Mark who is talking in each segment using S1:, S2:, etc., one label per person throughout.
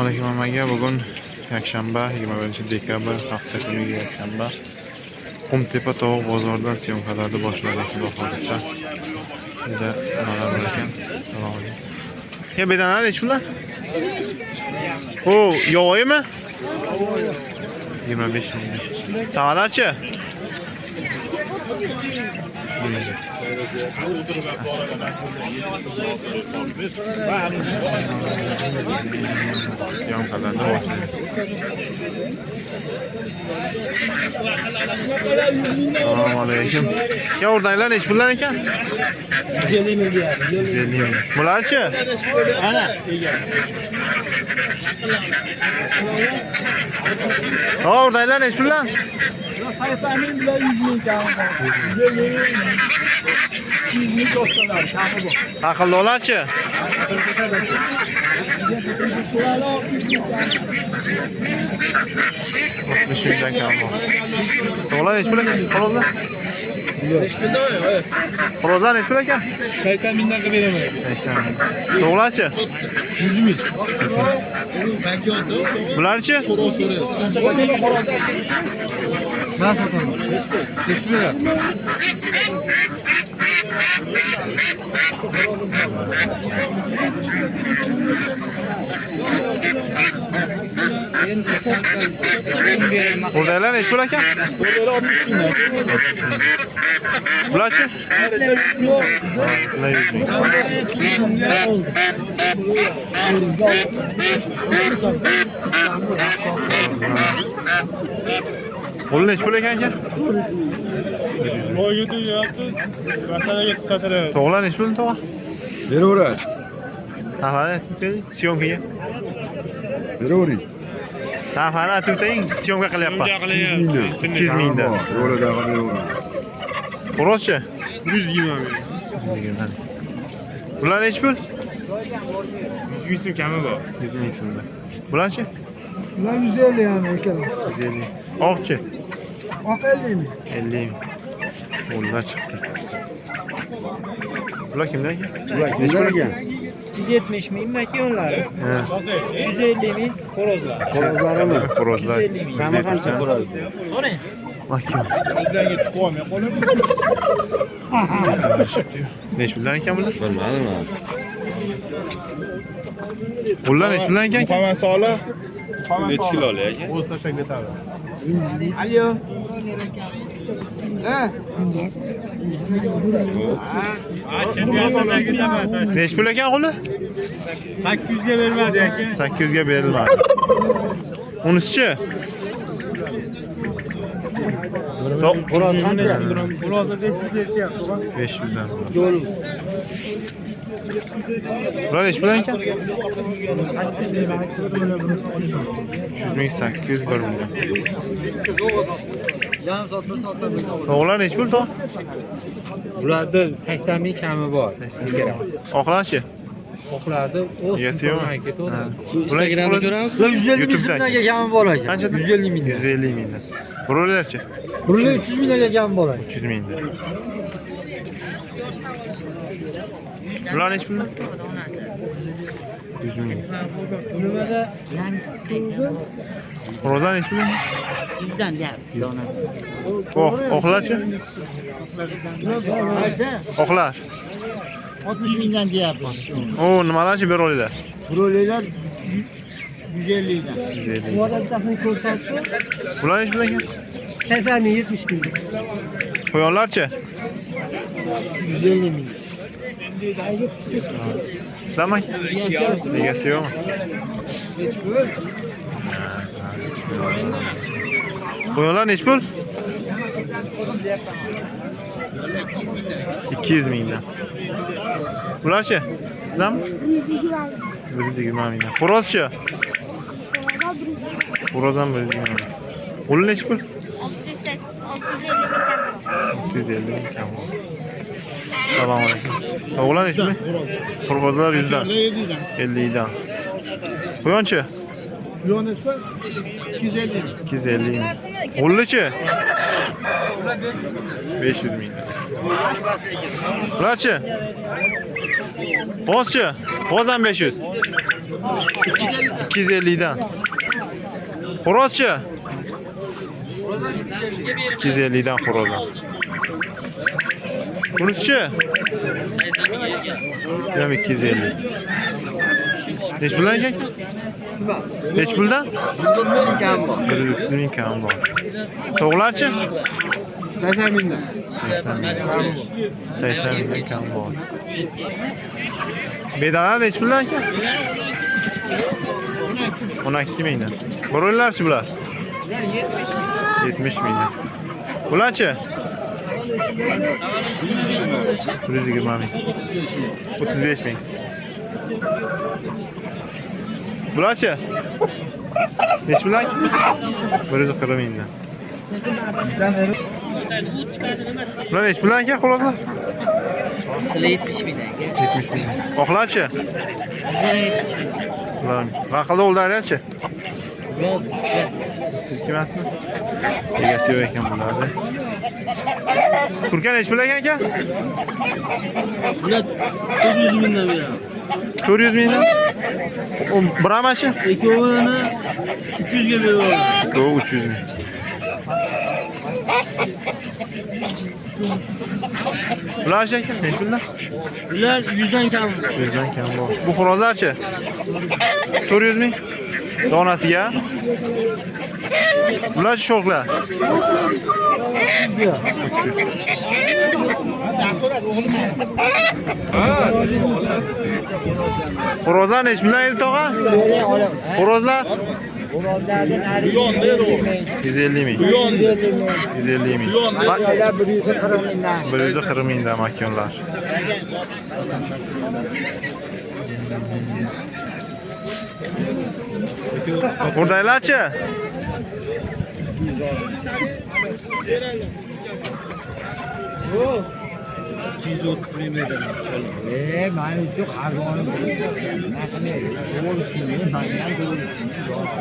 S1: Assalomu alaykum. Bugun yakshanba 21-dekabr hafta kuniga yakshanba. Qumtepa tovuq bozoridan syomkalarni boshladik. Xudo xohlasa. Juda nimalar bor ekan. Assalomu alaykum. Ya bedanar nech puldan? O, yovvoyimi? 25 ming. Savalarchi? Syomkalarni boshlaymiz. Assalomu alaykum. Ya o'rdanglar nech puldan ekan?
S2: 150 ming deyapti.
S1: 150 ming. Bularchi?
S2: Ana,
S1: O'rdanglar nech puldan?
S2: 80 ming bilan 100 ming kami bor. 100 ming to'xtalar, kami bor.
S1: Aqllilarchi? 60 mingdan kam bor. To'g'lar nech pul ekan? Qolozlar? Qolozlar nech pul ekan?
S2: 80 mingdan qilib beraman.
S1: 80 ming. To'g'larchi?
S2: 100 ming.
S1: Bularchi?
S2: Nasıl sotaman? Nechta beradi?
S1: O'rdanglar nech pul ekan? Bularchi? Bular 100 ming. Qo'li nech pul ekan aka? To'g'lar nech pul to'g'a?
S3: Beraverasiz.
S1: Narxlarni aytib o'taylik, syomkaga.
S3: Beravering.
S1: Narxlarni aytib o'taylik, syomka qilyapman.
S3: 200 mingdan.
S1: 200 mingdan.
S3: Yo'ladaga beraveramiz.
S1: Xo'rozchi?
S2: 120 ming.
S1: Bular nech pul?
S2: 100 ming so'm kami bor.
S1: 100 ming so'mda. Bularchi?
S4: Ulan 150 yani ekran.
S1: 150. Oqchi?
S4: Oq 50 mi?
S1: 50 ming. Qo'llar chiqdi. Bular kimdan?
S3: Bular kimlarga?
S5: 270 ming makonlari,
S1: Ha.
S5: 150 ming xorozlar.
S3: Xorozlarimi?
S1: Xo'rozlar.
S3: Kami qancha bo'ladi?
S5: So'rang.
S1: Mahkum. Nech puldan ekan bular?
S3: Bilmadim.
S1: Bular nech puldan ekan?
S2: Necha kiloli aka?
S4: Alo.
S1: Nech pul ekan qo'li?
S2: 800 ga bermadi aka.
S1: 800 ga berilmadi. Unisichi?
S3: Xo'roz qancha?
S2: Hozirda 500
S1: 500 dan. Bular nech puldan ekan? 300 ming 800 1 million.
S5: Yarım soat, bir soatdan bir soat.
S1: To'g'lar nech pul to'g'a?
S5: Bularda 80 ming kami bor. Beramiz.
S1: Oqlarchi?
S5: Oqlarda o'z
S1: Egasi yo'qmi?
S5: supermarket
S1: Ha.
S5: o'tadi.
S1: Bular
S5: Instagramda ko'ramiz.
S4: 150 ming
S1: YouTube'dan.
S4: so'mdan kami bor ekan.
S1: Qanchadan?
S4: 150 ming.
S1: 150 mingdan. Broilerchi?
S4: Bunlar 300 mingga kami bor ekan.
S1: 300 mingdan. Bular nech puldan? 100 ming.
S4: Nimada?
S1: Xo'rozlar nech puldan?
S5: 100dan deyapti donasi.
S1: Oqlarchi? Oqlar.
S4: 60 mingdan deyapti.
S1: O, nimalarchi broiler?
S4: Broilerlar 150 dan.
S1: 150.
S4: Bu adamtasini ko'rsatdi.
S1: Bular nech puldan ekan?
S4: 80 ming, 70 ming.
S1: Qo'yonlarchi?
S4: 150 ming.
S1: Sizlarmi? Egasi yo'qmi? Qo'yonlar nech pul? 200 mingdan. Bularchi? Sizlarmi? 120 mingdan. Xo'rozchi? Xo'roz ham 120 ming. Qo'li nech pul? 650 ming kam. Assalomu alaykum. O'g'lan nech pul? Xo'rozlar 100 dan. 50 dan. Quyonchi?
S4: Yon ekran 250 ming.
S1: 250 ming. Qo'llichi? 500 ming. Bularchi? G'ozchi? G'oz ham 500. 250 dan. Xorozchi? 250 dan xorozlar. Bunisi-chi? Ham 250. Nech puldan ekan? Nech puldan? 1 ming kam bor. To'g'larchi?
S4: 80 mingdan.
S1: 80 mingdan kam bor. Bedalar nech puldan ekan? 12 mingdan. Broylerchi bular? 70 mingdan. Bularchi? 120 ming. 35 ming. Bularchi? Nech puldan? 140 mingdan. Bular nech puldan ekan xuloslar?
S6: 70 mingdan.
S1: 70 ming. Oqlarchi? Bular vaqilda o'ldirarchi?
S6: Yo'q,
S1: Siz kimasmi? Egasi yo'q ekan bularda. Turkan nech pul ekan aka?
S6: bular 400 mingdan beradi.
S1: 400 mingdan. O bramachi?
S6: Ikkovini 300 ga beradi.
S1: Ikkovi 300 ming. Bular aka nech puldan?
S6: Bular 100 dan kam.
S1: 100 dan kam bor. Bu xorozlarchi? 400 ming. Donasiga. Bular sho'xlar. 300. Xorozlar nech puldan edi tog'a? Xorozlar? 150 ming. 150 ming. 140 mingdan makonlar. Buradaylarchi?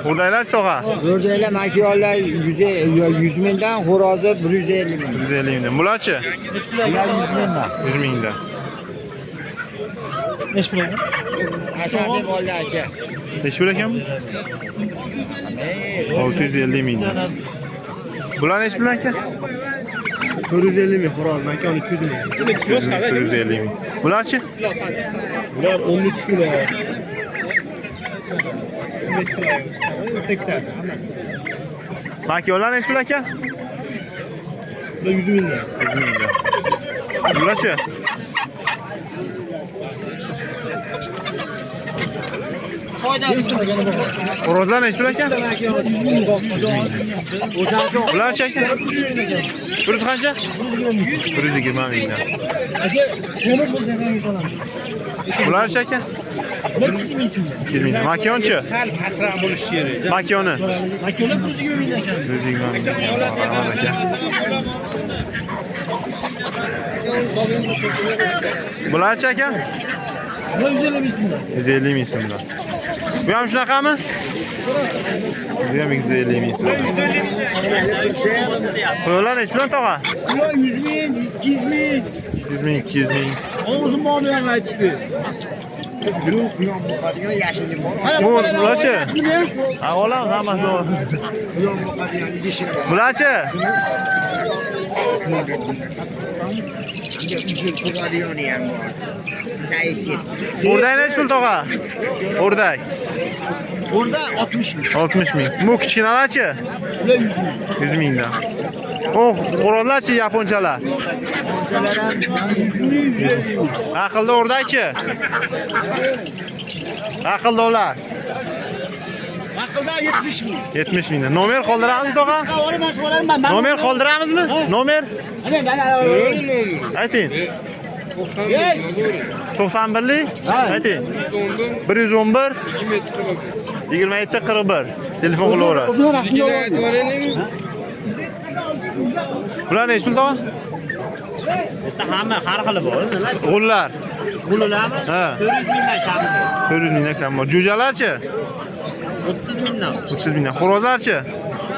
S1: Buradaylarchi tog'a?
S3: Buradaylar makyonlar 100 mingdan, xo'rozi 150 ming.
S1: 150 mingdan. Bularchi?
S3: Bular 100 mingdan.
S1: 100 mingdan.
S3: Asadi bo'ldi aka.
S1: Nech pul ekan bu? 650 mingdan. Bular nech pul ekan?
S2: 450 ming xo'roz, makon 300 ming.
S1: 450 ming. Bularchi?
S2: Bular 13 kilo. 13 kilo. Tektar.
S1: Makonlar nech pul ekan?
S2: Bular 100 mingdan.
S1: 100 mingdan. Bularchi? Xorozlar nech pul ekan? Bularchi aka? Pulsi qancha? 120 mingdan. Bularchi aka? 200 mingdan. Makonchi?
S2: Pastroq bo'lishi kerak.
S1: Makoni?
S2: Makonlar 120 mingdan ekan.
S1: 120 mingdan. Rahmat aka. Bularchi aka?
S2: 150 ming so'mdan.
S1: 150 ming so'mdan. Bu ham shunaqami? Bu ham 150 ming so'mdan. Qo'ylar nech puldan tog'a?
S2: Bular 100 ming, 200 ming.
S1: 100 ming, 200 ming.
S2: O'zim bormayman aytib ber.
S1: Bu bularchi? Ha, olam hammasi. Bularchi? O'rdak nech pul tog'a? O'rdak.
S2: Orada 60 ming.
S1: 60 ming. Bu kichkinalarchi?
S2: Bular 100 ming.
S1: 100 mingdan. Oh, xo'rozlarchi yaponchalar? Aqlli o'rdakchi? Aqlli ular.
S2: Aqlda 70 ming.
S1: 70 mingdan. Nomer qoldiramizmi tog'a? Nomer qoldiramizmi? Nomer? Ayting. 91lik? Ayting. 111 27 41. Telefon qilaverasiz. Bular nech pul tog'a?
S5: Hamma har xili bor.
S1: G'ullar.
S5: Bularmi?
S1: Ha.
S5: 400 mingdan kami bor.
S1: 400 mingdan kam bor. Jo'jalarchi?
S5: 30 mingdan.
S1: 30 mingdan. Xo'rozlarchi?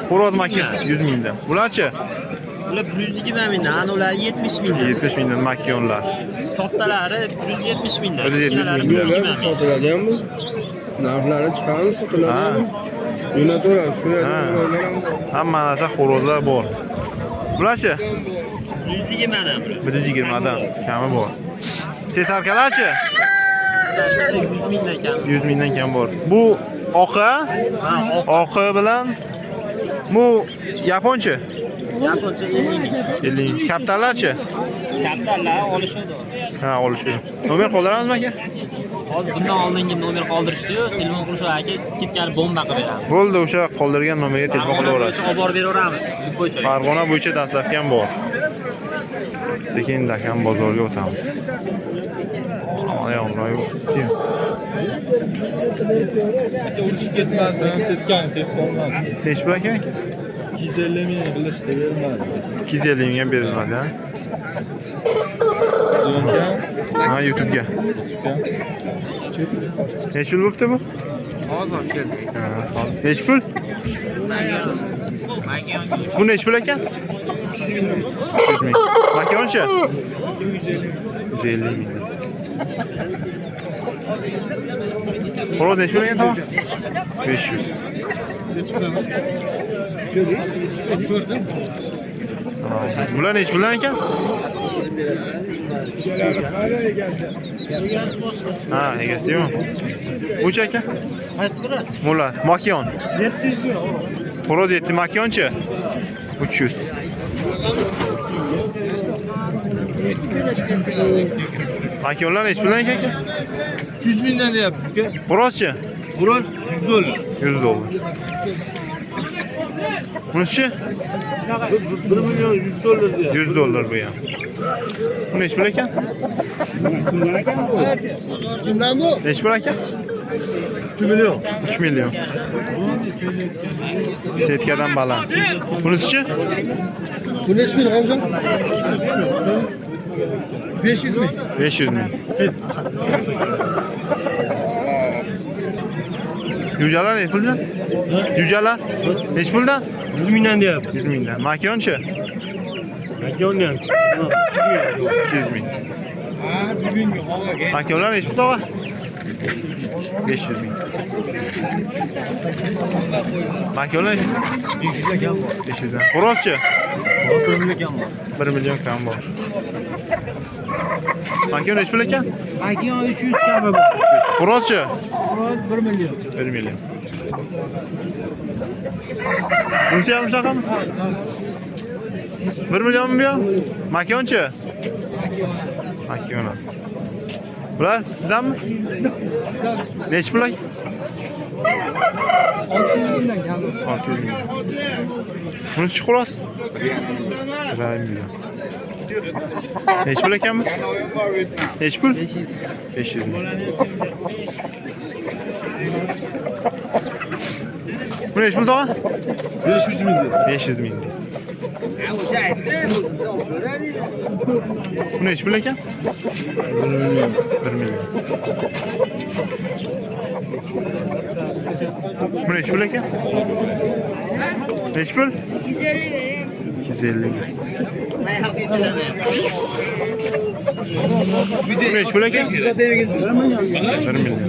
S1: Xo'roz makka 100 mingdan. Bularchi?
S5: Bular 120 mingdan, ular 70 mingdan.
S1: 70 mingdan makkiyonlar.
S5: Kattalari 170 mingdan.
S1: 170
S5: kichkinalari
S1: mingdan.
S5: 120 mingdan.
S3: Sotiladimi?
S2: Narxlarni chiqaramiz,
S1: Ha.
S2: qiladimi? Yo'nataveramiz. Shu yerda
S1: Ha.
S2: xo'rozlar ham bor.
S1: Hamma narsa xo'rozlar bor. Bularchi?
S6: 120 dan.
S1: 120 dan kami bor. Sesarkalarchi?
S6: 100 mingdan kam.
S1: 100 mingdan kam bor. Bu oqa, oqi bilan bu yaponcha.
S6: Yaponcha 50 ming.
S1: 50 ming. Kaptarlarchi?
S6: Kaptarlar olishadi.
S1: Ha, olishadi. Nomer qoldiramizmi aka?
S6: Hozir bundan oldingi nomer qoldirishdi-yu, telefon qilishdi aka, skitkani bomba qilib beramiz.
S1: Bo'ldi, o'sha qoldirgan nomerga telefon qilaverasiz.
S6: Olib borib beraveramiz. Bo'yicha.
S1: Farg'ona bo'yicha dastlabki ham bor. Sekin Dakan bozoriga o'tamiz. Ayollar yo'q.
S5: Urushib ketmasin, setgan deb qolmasin.
S1: Nechi pul ekan?
S5: 250 ming bilishdi bermadi.
S1: 250 mingga berilmadi, ha?
S5: Syomka
S1: Ha, YouTube'ga. Nechi pul bo'pti bu?
S5: hozir keldi.
S1: Ha, nechi pul? Bu nechi pul ekan? 300 ming. Makonchi? 150 ming. Xo'roz nechi pul ekan tamam? 500. Bular nechi puldan ekan? Ha, egasi yo'q. Uch aka?
S6: Qaysi biri?
S1: Mulla, Makyon.
S6: 700 ming.
S1: Xo'roz 7 Makyonchi? 300. Makyonlar nechi puldan ekan aka?
S6: 300 mingdan deyapsiz uka.
S1: Xo'rozchi?
S6: Xo'roz 100 dollar.
S1: 100 dollar. Bunisi
S6: 1 million 100 dollar deyapti.
S1: 100 dollar bu ham. Bu nechi pul ekan?
S2: Kimdan bu?
S1: Nechi pul ekan?
S2: 3 million.
S1: 3 million. Setkadan baland. Bunisi-chi?
S2: Bu nechi ming hamjon?
S6: 500 ming.
S1: 500 ming. Yujalar nechi puldan? Yujalar nechi puldan?
S6: 100 mingdan deyapti.
S1: 100 mingdan. Makyonchi?
S6: Makon ham.
S1: 200 ming. Makyonlar nechi pul tog'a? 500 ming. Makyonlar nechi pul?
S6: 500 kam bor.
S1: 500 dan. Xo'rozchi?
S6: 1 million kam bor.
S1: 1 million kam bor. Makyon nechi pul ekan?
S6: Makon 300 kami bor.
S1: Xo'rozchi?
S6: Xo'roz 1 million.
S1: 1 million. Bunisi ham shunaqami? 1 millionmi bu ham? Makyonchi? Makyon. Bular sizdanmi? Nechi pul?
S6: 600 mingdan kam bor.
S1: 600 ming. Bunisi xo'roz? 1 million. Nechi pul ekanmi? Nechi pul? 500 ming. Bu nechi pul tog'a?
S2: 500 ming.
S1: 500 ming. Bu nechi pul ekan? 1 million. 1 million. Bu nechi pul ekan? Nechi pul?
S7: 250 vereyim.
S1: 250 ming. Bu nechi pul ekan? 1 million.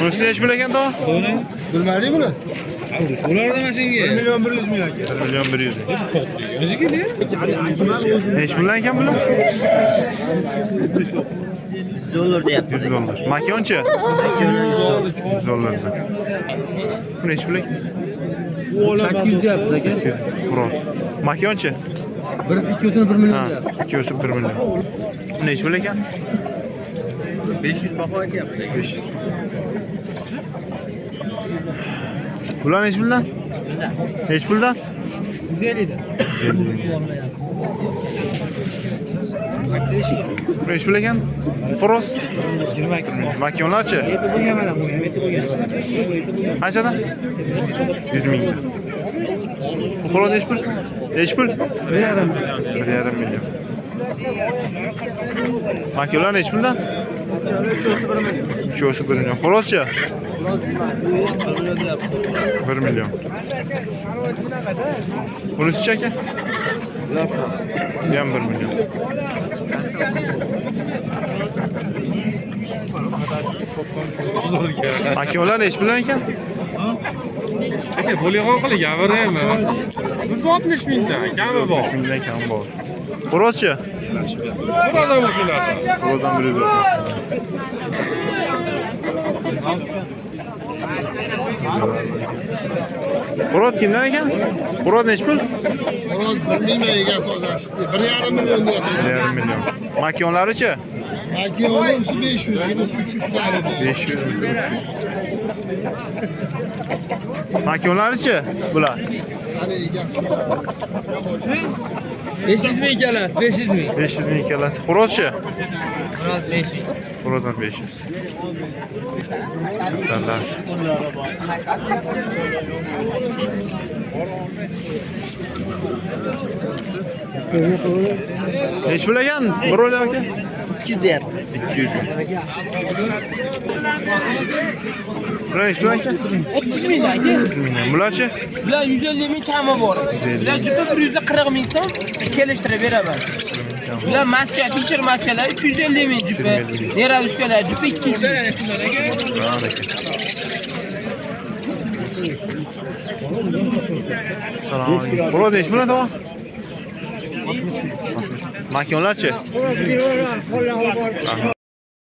S1: Bunisi nechi pul ekan tog'a?
S2: Bilmading buni?
S6: Ularda mashinga.
S2: 1 million 100 ming aka.
S1: 1 million 100. Nechi puldan ekan bular?
S6: Dollar deyapti.
S1: 100 dollar. Makyonchi? 100 dollardan. Bu nechi pul ekan?
S6: 800 deyapsiz aka.
S1: Xo'roz. Makyonchi?
S6: Ikkosini 1 million
S1: Ha,
S6: deyapti.
S1: 2 1 million. Bu nechi pul ekan?
S6: 500 baho aytyapti.
S1: 500. Bular nechi puldan? Nechi puldan?
S6: 150 dan.
S1: Bu nechi pul ekan? Xo'roz.
S6: 20 aka.
S1: Makyonlarchi?
S6: Yetib bo'lgan mana bu, yetib bo'lgan.
S1: Qanchadan? 100 ming. Bu xo'roz nechi pul? Nechi pul? 1,5 million. Makyonlar nechi puldan? 3 1 million. Xo'rozchi? 1 million. Bunisi aka? Bu ham 1 million. Makonlar nechi bilan ekan?
S5: Bo'lig'on qilib gapiraymi? 160 mingdan kami bor.
S1: 60 mingdan kam bor. Xo'rozchi?
S5: Burada bu shunaqa.
S1: Xo'rozdan 100 bor. Xo'roz kimdan ekan? Xo'roz nechi pul?
S4: Horoz bilmayman egasi hozir 1,5 million deyapti.
S1: 1,5 million. Makonlarichi?
S4: Makiyoni usi 500, bunisi 300 karı.
S1: 500. Makonlarichi? Bular.
S4: Hani egasi.
S5: 500 ming kelasiz, 500 ming.
S1: 500 ming kelasi. Xo'rozchi?
S5: Xo'roz 500.
S1: Xo'rozdan 500. Darlar. Nechi pul ekan? Bir o'ylar aka?
S3: 200 deyapti.
S1: 200. Bular nechi pul aka?
S7: 30 ming aka.
S1: 30 mingdan. Bularchi?
S7: Bular 150 ming kami bor. Bular juda 140 ming so'm kelishtirib beraman. Bular maska, feature maskalar 350 ming jupa. Neralushkalar jupa 200 ming.
S1: Salom alaykum. Xo'roz nechi pul tamam? Makonlarchi?